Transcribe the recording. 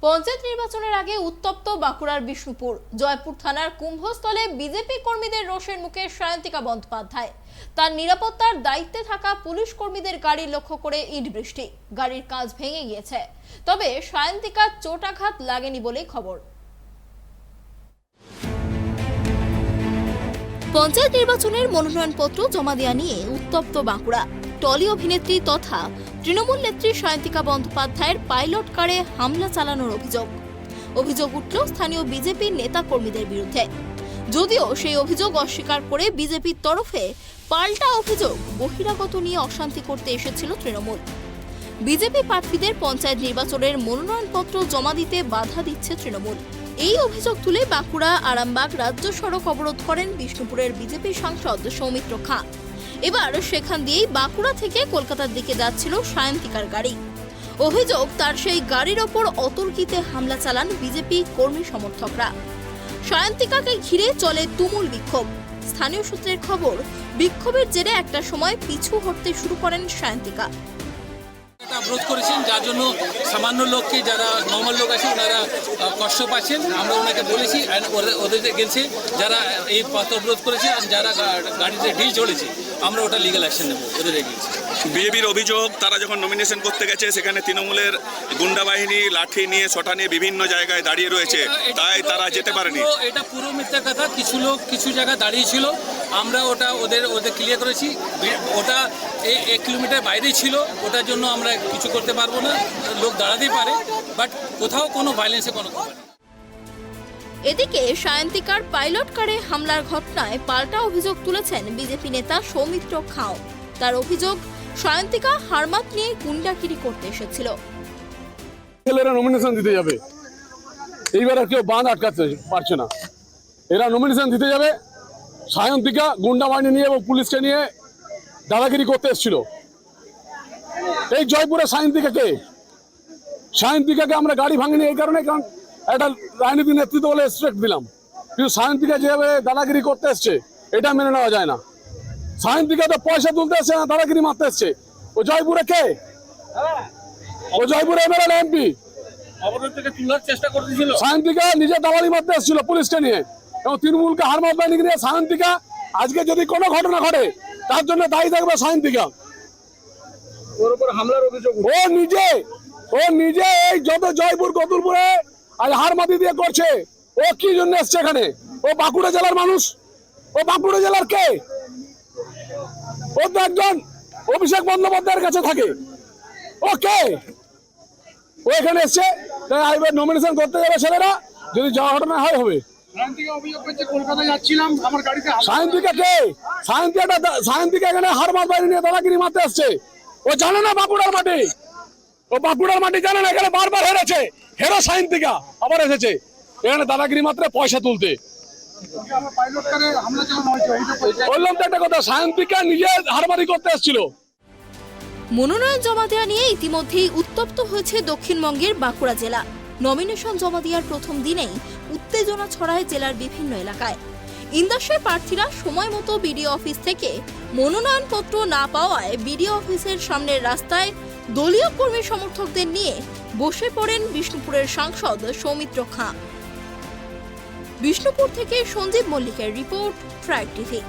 পঞ্চায়েত নির্বাচনের আগে উত্তপ্ত বাঁকুড়ার বিষ্ণুপুর জয়পুর থানার কুম্ভস্থলে বিজেপি কর্মীদের রোষের মুখে সায়ন্তিকা বন্দ্যোপাধ্যায়। তার নিরাপত্তার দায়িত্বে থাকা পুলিশ কর্মীদের গাড়ি লক্ষ্য করে ইট বৃষ্টি, গাড়ির কাঁচ ভেঙে গিয়েছে। তবে সায়ন্তিকার চোটাঘাত লাগেনি বলে খবর। পঞ্চায়েত নির্বাচনের মনোনয়নপত্র জমা দেওয়া নিয়ে উত্তপ্ত বাঁকুড়া। টলি অভিনেত্রী তথা তৃণমূল নেত্রী সায়ন্তিকা বন্দ্যোপাধ্যায়ের পাইলট কারে হামলা চালানোর অভিযোগ উঠল স্থানীয় বিজেপি নেতা কর্মীদের বিরুদ্ধে। যদিও সেই অভিযোগ অস্বীকার করে বিজেপির তরফে পাল্টা অভিযোগ বহিরাগত নিয়ে অশান্তি করতে এসেছিল তৃণমূল। বিজেপি প্রার্থীদের পঞ্চায়েত নির্বাচনের মনোনয়নপত্র জমা দিতে বাধা দিচ্ছে তৃণমূল। এই অভিযোগ তুলে বাঁকুড়া আরামবাগ রাজ্য সড়ক অবরোধ করেন বিষ্ণুপুরের বিজেপি সাংসদ সৌমিত্র খাঁ। এবার সেখান দিয়েই বাঁকুড়া থেকে কলকাতার দিকে যাচ্ছিল সায়ন্তিকার গাড়ি। অভিযোগ, তার সেই গাড়ির ওপর অতর্কিতে হামলা চালান বিজেপি কর্মী সমর্থকরা। সায়ন্তিকাকে ঘিরে চলে তুমুল বিক্ষোভ। স্থানীয় সূত্রের খবর, বিক্ষোভের জেরে একটা সময় পিছু হটতে শুরু করেন সায়ন্তিকা। অবরোধ করেছেন, যার জন্য সামান্য লোককে, যারা নর্মাল লোক আছে ওনারা কষ্ট পাচ্ছেন। আমরা ওনাকে বলেছি ওদের গেছে যারা এই পথ অবরোধ করেছে আর যারা গাড়িতে ঢিল চড়েছে, আমরা ওটা লিগ্যাল অ্যাকশন নেব। ওদের গেছে বিজেপির অভিযোগ, তারা যখন নমিনেশন করতে গেছে সেখানে তৃণমূলের গুন্ডা বাহিনী লাঠি নিয়ে ছটা নিয়ে বিভিন্ন জায়গায় দাঁড়িয়ে রয়েছে, তাই তারা যেতে পারেনি। এটা পুরো মিথ্যা কথা। কিছু লোক কিছু জায়গায় দাঁড়িয়ে ছিল, আমরা ওটা ওদের ক্লিয়ার করেছি। ওটা 1 কিলোমিটার বাইরেই ছিল, ওটার জন্য আমরা কিছু করতে পারবো না। লোক দাঁড়াতেই পারে, বাট কোথাও কোনো ভায়োলেন্সে কোনো কথা নেই। এদিকে সায়ন্তিকার পাইলট কারে হামলার ঘটনায় পাল্টা অভিযোগ তুলেছেন বিজেপি নেতা সৌমিত্র খাঁ। তার অভিযোগ, সায়ন্তিকা হারমাত নিয়ে গুন্ডাগিরি করতে এসেছিল। ছেলেরা নমিনেশন দিতে যাবে, এইবার আর কেউ বাঁধ আটকাতে পারছে না। এরা নমিনেশন দিতে যাবে, সায়ন্তিকা গুন্ডা বাহিনী নিয়ে এবং পুলিশকে নিয়ে দাদাগিরি করতে এসেছিল। এই জয়পুরে সায়ন্তিকাকে আমরা গাড়ি ভাঙিনি এই কারণে, কারণ একটা রাজনীতি নেতৃত্ব বলে রেসপেক্ট দিলাম। কিন্তু সায়ন্তিকা যেভাবে দাদাগিরি করতে এসছে, এটা মেনে নেওয়া যায় না। সায়ন্তিকা তো পয়সা তুলতে এসছে না, দাদাগিরি মারতে এসছে। ও জয়পুরে কে? ও জয়পুরে এমএলএ এমপি। সায়ন্তিকা নিজে দালালি মারতে এসেছিল পুলিশকে নিয়ে এবং তৃণমূলকে হারমাত বাহিনীকে নিয়ে। সায়ন্তিকা আজকে যদি কোনো ঘটনা ঘটে তার জন্য দায়ী থাকবে সায়ন্তিকা। ও নিজে এই যত জয়পুর কতুলপুরে আজ হারমাতি দিয়ে করছে, ও কি জন্য এসছে এখানে? ও বাঁকুড়া জেলার মানুষ। ও বাঁকুড়া জেলার কে? ও তো একজন অভিষেক বন্দ্যোপাধ্যায়ের কাছে থাকে। ও কে? ও এখানে এসছে, তাই এবার নমিনেশন করতে যাবে ছেলেরা, যদি যাওয়া ঘটনা হয় হবে। সায়ন্তিকা কে? সায়ন্তিকা এখানে হারমাত বাহিনী নিয়ে দাদাগিরি মারতে আসছে। ও জানে না বাঁকুড়ার মাটি, ও বাঁকুড়ার মাটি জানে না। এখানে বারবার হেরেছে, হেরো সায়ন্তিকা আবার এসেছে এখানে দাদাগিরি মাত্রে পয়সা তুলতে। বললাম তো একটা কথা, সায়ন্তিকা নিজে হারমারি করতে এসেছিল। মনোনয়ন জমা দেওয়া নিয়ে ইতিমধ্যেই উত্তপ্ত হয়েছে দক্ষিণবঙ্গের বাঁকুড়া জেলা। নমিনেশন জমা দেওয়ার প্রথম দিনেই উত্তেজনা ছড়ায় জেলার বিভিন্ন এলাকায়। ইন্দাসের প্রার্থীরা সময় মতো বিডিও অফিস থেকে মনোনয়নপত্র না পাওয়ায় বিডিও অফিসের সামনের রাস্তায় দলীয় কর্মী সমর্থকদের নিয়ে বসে পড়েন বিষ্ণুপুরের সাংসদ সৌমিত্র খাঁ। বিষ্ণুপুর থেকে সঞ্জীব মল্লিকের রিপোর্ট, ট্রাইব টিভি।